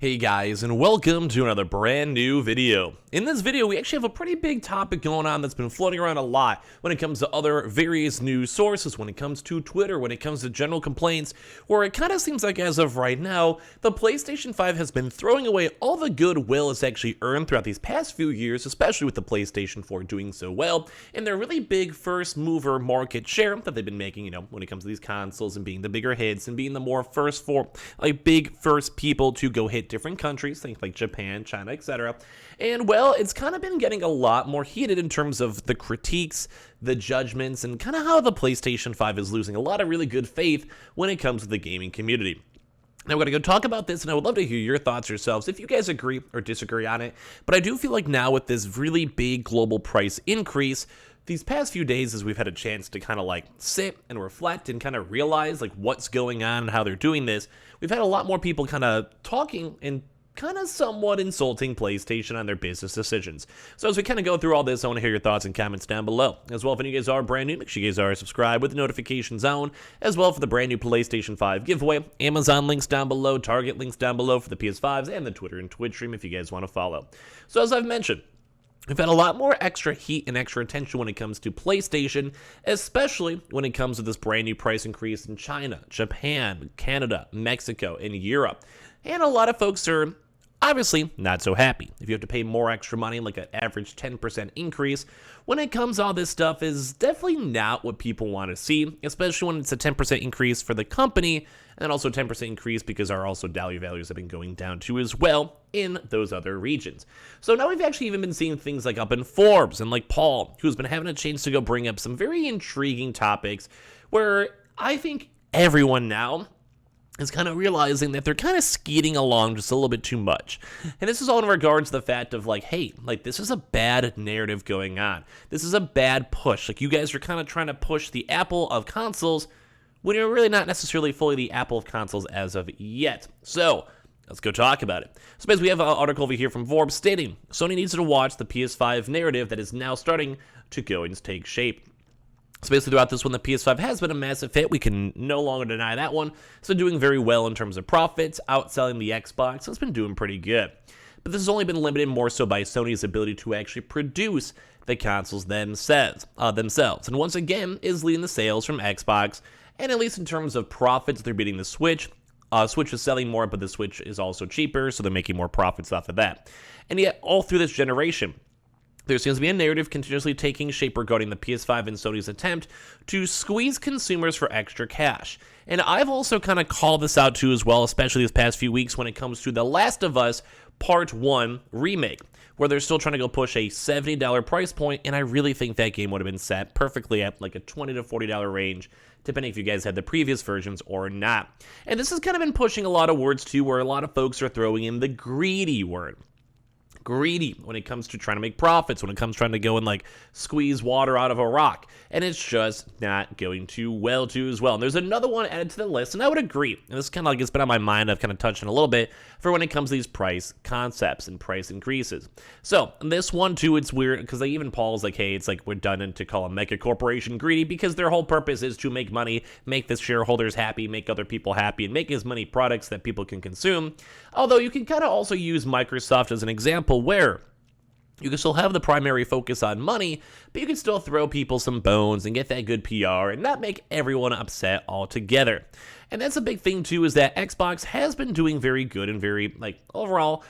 Hey guys, and welcome to another brand new video. In this video, we actually have a pretty big topic going on that's been floating around a lot when it comes to other various news sources, when it comes to Twitter, when it comes to general complaints, where it kind of seems like as of right now, the PlayStation 5 has been throwing away all the goodwill it's actually earned throughout these past few years, especially with the PlayStation 4 doing so well, and their really big first mover market share that they've been making, when it comes to these consoles and being the bigger hits and being the more first for, big first people to go hit different countries, think like Japan, China, etc. And well, it's kind of been getting a lot more heated in terms of the critiques, the judgments, and kind of how the PlayStation 5 is losing a lot of really good faith when it comes to the gaming community. Now we're going to go talk about this, and I would love to hear your thoughts yourselves if you guys agree or disagree on it. But I do feel like now with this really big global price increase, these past few days as we've had a chance to kind of sit and reflect and kind of realize what's going on and how they're doing this, we've had a lot more people kind of talking and kind of somewhat insulting PlayStation on their business decisions. So as we kind of go through all this, I want to hear your thoughts and comments down below. As well, if any of you guys are brand new, make sure you guys are subscribed with the notifications on, as well for the brand new PlayStation 5 giveaway. Amazon links down below, Target links down below for the PS5s, and the Twitter and Twitch stream if you guys want to follow. So as I've mentioned, we've had a lot more extra heat and extra attention when it comes to PlayStation, especially when it comes to this brand new price increase in China, Japan, Canada, Mexico, and Europe. And a lot of folks are obviously not so happy. If you have to pay more extra money, like an average 10% increase, when it comes to all this stuff is definitely not what people want to see, especially when it's a 10% increase for the company, and then also a 10% increase because our also value values have been going down too as well in those other regions. So now we've actually even been seeing things up in Forbes and Paul, who's been having a chance to go bring up some very intriguing topics where I think everyone now is kind of realizing that they're kind of skeeting along just a little bit too much. And this is all in regards to the fact of hey, this is a bad narrative going on. This is a bad push. You guys are kind of trying to push the Apple of consoles when you're really not necessarily fully the Apple of consoles as of yet. So let's go talk about it. So basically we have an article over here from Forbes stating Sony needs to watch the PS5 narrative that is now starting to go and take shape. So basically throughout this one, the PS5 has been a massive hit. We can no longer deny that one. It's been doing very well in terms of profits, outselling the Xbox, so it's been doing pretty good. But this has only been limited more so by Sony's ability to actually produce the consoles themselves. And once again, is leading the sales from Xbox, and at least in terms of profits, they're beating the Switch. Switch is selling more, but the Switch is also cheaper, so they're making more profits off of that. And yet, all through this generation, there seems to be a narrative continuously taking shape regarding the PS5 and Sony's attempt to squeeze consumers for extra cash. And I've also kind of called this out too as well, especially this past few weeks when it comes to The Last of Us Part 1 remake, where they're still trying to go push a $70 price point, and I really think that game would have been set perfectly at a $20 to $40 range, depending if you guys had the previous versions or not. And this has kind of been pushing a lot of words too, where a lot of folks are throwing in the greedy word. Greedy when it comes to trying to make profits, when it comes to trying to go and squeeze water out of a rock, and it's just not going too well as well. And there's another one added to the list, and I would agree, and this kind of it's been on my mind, I've kind of touched on a little bit, for when it comes to these price concepts and price increases. So this one too, it's weird because even Paul's hey, it's redundant to call a mega corporation greedy because their whole purpose is to make money, make the shareholders happy, make other people happy, and make as many products that people can consume. Although you can kind of also use Microsoft as an example where you can still have the primary focus on money, but you can still throw people some bones and get that good PR and not make everyone upset altogether. And that's a big thing too, is that Xbox has been doing very good and very, overall,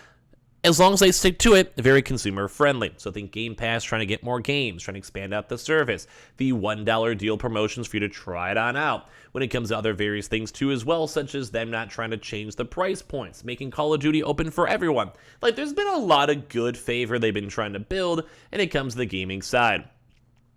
as long as they stick to it, very consumer friendly. So think Game Pass, trying to get more games, trying to expand out the service, the $1 deal promotions for you to try it on out. When it comes to other various things too as well, such as them not trying to change the price points, making Call of Duty open for everyone. There's been a lot of good favor they've been trying to build, and it comes to the gaming side.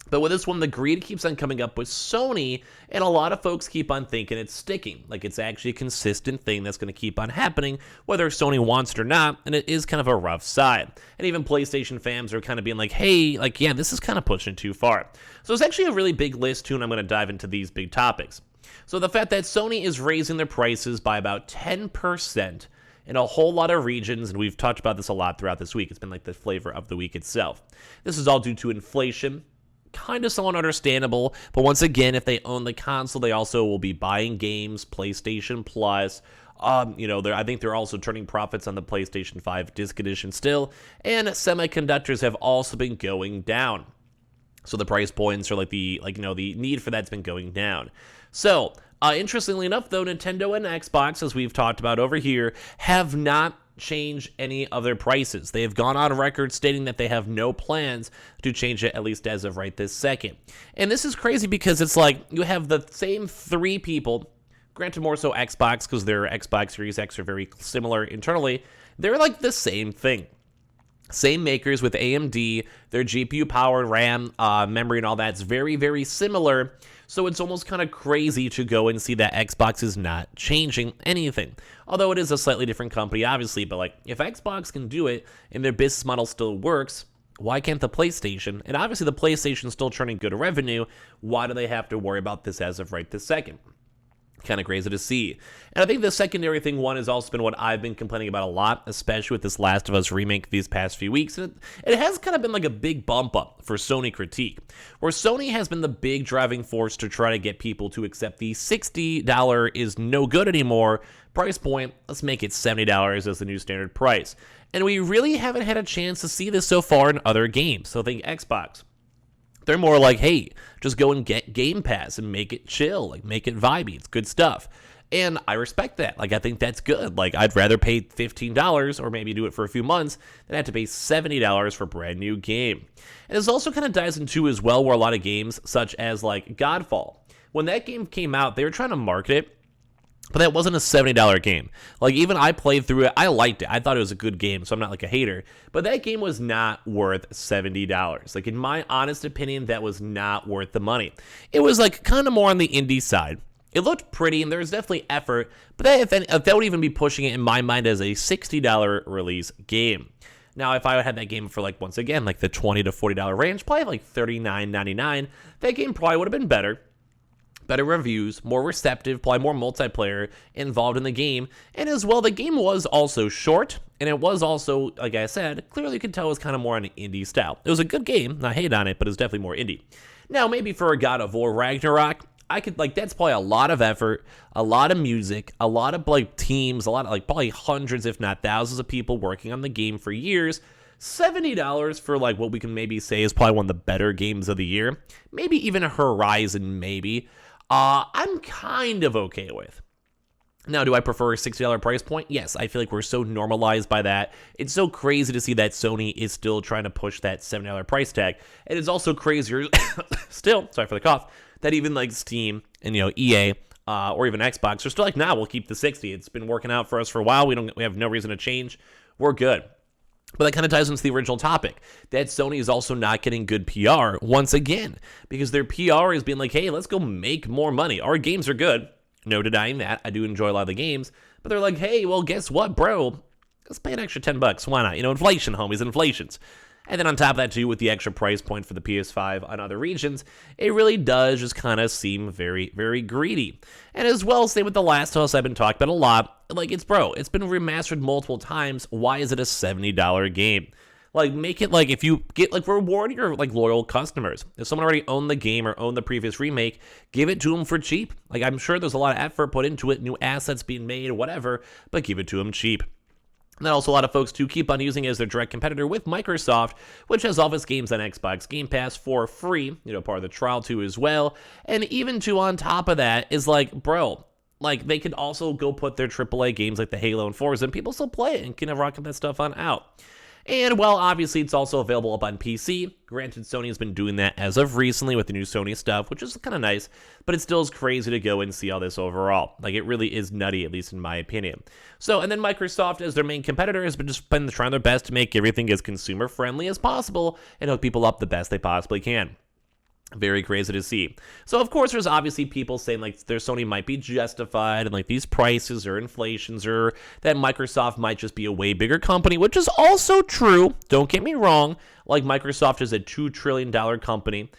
But with this one, the greed keeps on coming up with Sony, and a lot of folks keep on thinking it's sticking. It's actually a consistent thing that's going to keep on happening, whether Sony wants it or not, and it is kind of a rough side. And even PlayStation fans are kind of being hey, yeah, this is kind of pushing too far. So it's actually a really big list too, and I'm going to dive into these big topics. So the fact that Sony is raising their prices by about 10% in a whole lot of regions, and we've talked about this a lot throughout this week. It's been the flavor of the week itself. This is all due to inflation, kind of somewhat understandable, but once again, if they own the console, they also will be buying games, PlayStation Plus, I think they're also turning profits on the PlayStation 5 Disc Edition still, and semiconductors have also been going down. So the price points are the need for that's been going down. So, interestingly enough, though, Nintendo and Xbox, as we've talked about over here, have not changed any of their prices. They have gone on record stating that they have no plans to change it, at least as of right this second. And this is crazy because it's like you have the same three people, granted more so Xbox because their Xbox Series X are very similar internally. They're like the same thing. Same makers with AMD, their GPU powered RAM, memory and all that's very, very similar. So it's almost kind of crazy to go and see that Xbox is not changing anything. Although it is a slightly different company, obviously, but like if Xbox can do it and their business model still works, why can't the PlayStation? And obviously the PlayStation is still turning good revenue. Why do they have to worry about this as of right this second? Kind of crazy to see. And I think the secondary thing, one, has also been what I've been complaining about a lot, especially with this Last of Us remake these past few weeks. And it has kind of been like a big bump up for Sony critique, where Sony has been the big driving force to try to get people to accept the $60 is no good anymore price point. Let's make it $70 as the new standard price. And we really haven't had a chance to see this so far in other games. So think Xbox. They're more like, hey, just go and get Game Pass and make it chill, like make it vibey. It's good stuff. And I respect that. Like, I think that's good. Like, I'd rather pay $15 or maybe do it for a few months than have to pay $70 for a brand new game. And this also kind of dives into as well where a lot of games such as like Godfall, when that game came out, they were trying to market it, but that wasn't a $70 game. Like, even I played through it. I liked it. I thought it was a good game, so I'm not like a hater. But that game was not worth $70. Like, in my honest opinion, that was not worth the money. It was like kind of more on the indie side. It looked pretty, and there was definitely effort. But that would even be pushing it in my mind as a $60 release game. Now, if I had that game for, like, once again, like the $20 to $40 range, probably like $39.99, that game probably would have been better. Better reviews, more receptive, probably more multiplayer involved in the game. And as well, the game was also short, and it was also, like I said, clearly you could tell it was kind of more on an indie style. It was a good game, not hate on it, but it was definitely more indie. Now, maybe for a God of War Ragnarok, I could, like, that's probably a lot of effort, a lot of music, a lot of, like, teams, a lot of, like, probably hundreds, if not thousands of people working on the game for years. $70 for, like, what we can maybe say is probably one of the better games of the year. Maybe even a Horizon, maybe. I'm kind of okay with. Now, do I prefer a $60 price point? Yes, I feel like we're so normalized by that. It's so crazy to see that Sony is still trying to push that $70 price tag. And it's also crazier still, sorry for the cough, that even like Steam and, EA or even Xbox are still like, nah, we'll keep the 60. It's been working out for us for a while. We have no reason to change. We're good. But that kind of ties into the original topic, that Sony is also not getting good PR once again, because their PR is being like, hey, let's go make more money. Our games are good. No denying that. I do enjoy a lot of the games. But they're like, hey, well, guess what, bro? Let's pay an extra $10. Why not? Inflation, homies, inflations. And then on top of that, too, with the extra price point for the PS5 on other regions, it really does just kind of seem very, very greedy. And as well, same with The Last of Us, I've been talking about a lot. Like, it's been remastered multiple times. Why is it a $70 game? Like, make it, like, if you get, like, reward your, like, loyal customers. If someone already owned the game or owned the previous remake, give it to them for cheap. Like, I'm sure there's a lot of effort put into it, new assets being made, whatever, but give it to them cheap. And then also a lot of folks, too, keep on using it as their direct competitor with Microsoft, which has all of its games on Xbox Game Pass for free, part of the trial, too, as well. And even, too, on top of that is like, bro, like, they could also go put their AAA games like the Halo and Forza, and people still play it and can rock that stuff on out. And, well, obviously, it's also available up on PC. Granted, Sony has been doing that as of recently with the new Sony stuff, which is kind of nice, but it still is crazy to go and see all this overall. Like, it really is nutty, at least in my opinion. So, and then Microsoft, as their main competitor, has been trying their best to make everything as consumer-friendly as possible and hook people up the best they possibly can. Very crazy to see. So, of course, there's obviously people saying, like, their Sony might be justified, and, like, these prices or inflations, or that Microsoft might just be a way bigger company, which is also true. Don't get me wrong. Like, Microsoft is a $2 trillion company.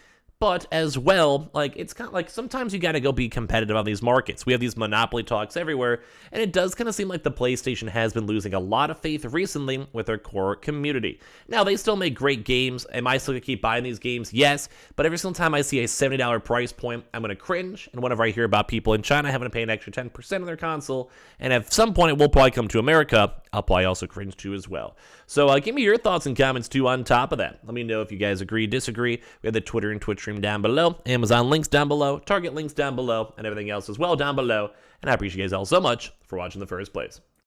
But as well, like, it's kind of like sometimes you got to go be competitive on these markets. We have these monopoly talks everywhere, and it does kind of seem like the PlayStation has been losing a lot of faith recently with their core community. Now, they still make great games. Am I still going to keep buying these games? Yes, but every single time I see a $70 price point, I'm going to cringe, and whenever I hear about people in China having to pay an extra 10% of their console, and at some point it will probably come to America, I'll probably also cringe too as well. So give me your thoughts and comments too on top of that. Let me know if you guys agree, disagree. We have the Twitter and Twitch stream down below, Amazon links down below, Target links down below, and everything else as well down below. And I appreciate you guys all so much for watching in the first place.